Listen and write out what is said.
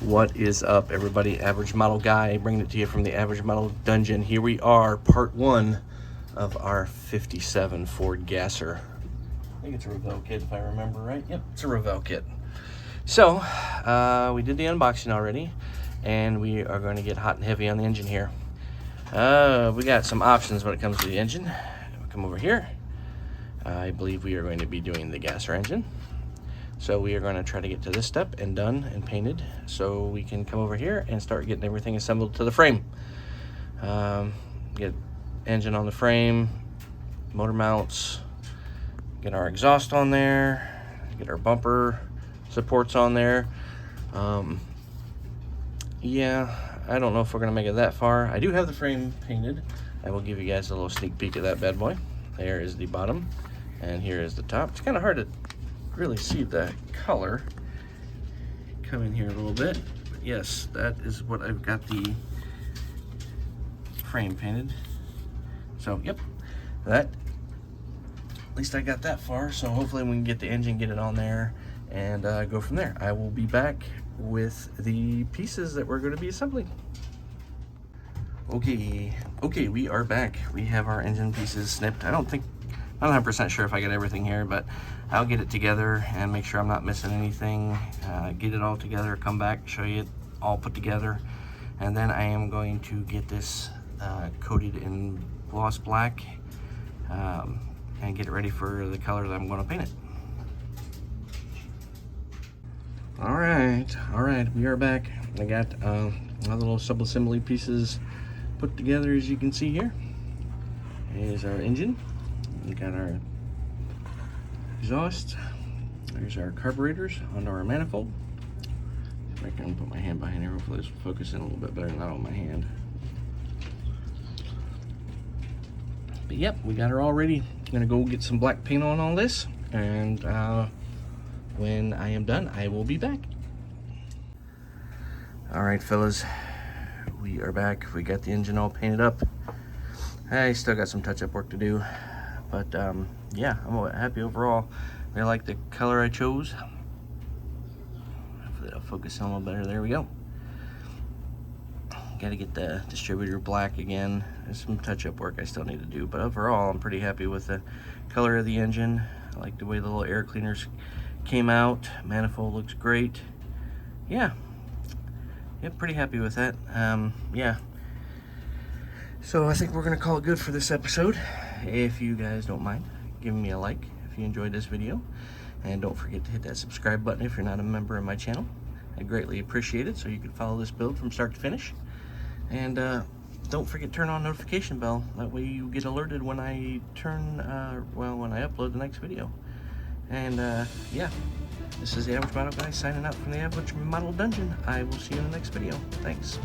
What is up, everybody? Average Model Guy bringing it to you from the Average Model Dungeon. Here we are, part one of our 57 Ford Gasser. I think it's a Revell kit if I remember right. Yep, it's a Revell kit. So, we did the unboxing already, and we are going to get hot and heavy on the engine here. We got some options when it comes to the engine. We'll come over here. I believe we are going to be doing the Gasser engine. So we are going to try to get to this step and done and painted so we can come over here and start getting everything assembled to the frame. Get engine on the frame, motor mounts, get our exhaust on there, get our bumper supports on there. Yeah, I don't know if we're going to make it that far. I do have the frame painted. I will give you guys a little sneak peek of that bad boy. There is the bottom and here is the top. It's kind of hard to really see the color. Come in here a little bit. But yes, that is what I've got the frame painted. So yep, that, at least I got that far. So hopefully we can get the engine, get it on there, and go from there. I will be back with the pieces that we're going to be assembling. Okay, we are back. We have our engine pieces snipped. I'm not 100% sure if I got everything here, but I'll get it together and make sure I'm not missing anything. Get it all together, come back, show you it all put together. And then I am going to get this coated in gloss black and get it ready for the color that I'm going to paint it. All right, we are back. I got my little sub-assembly pieces put together, as you can see here. Here's our engine. We got our exhaust. There's our carburetors onto our manifold. If I can put my hand behind here, hopefully this will focus in a little bit better, not on my hand. But yep, we got her all ready. I'm gonna go get some black paint on all this, and when I am done, I will be back. All right, fellas, we are back. We got the engine all painted up. I still got some touch-up work to do. But yeah, I'm happy overall. I like the color I chose. Hopefully that'll focus in a little better. There we go. Got to get the distributor black again. There's some touch-up work I still need to do, but overall I'm pretty happy with the color of the engine. I like the way the little air cleaners came out. Manifold looks great. Yeah, pretty happy with that. Yeah. So I think we're gonna call it good for this episode. If you guys don't mind giving me a like if you enjoyed this video, and don't forget to hit that subscribe button if you're not a member of my channel. I greatly appreciate it, so you can follow this build from start to finish. And don't forget to turn on notification bell. That way you get alerted when I when I upload the next video. And yeah, this is the Average Model Guy signing out from the Average Model Dungeon. I will see you in the next video. Thanks.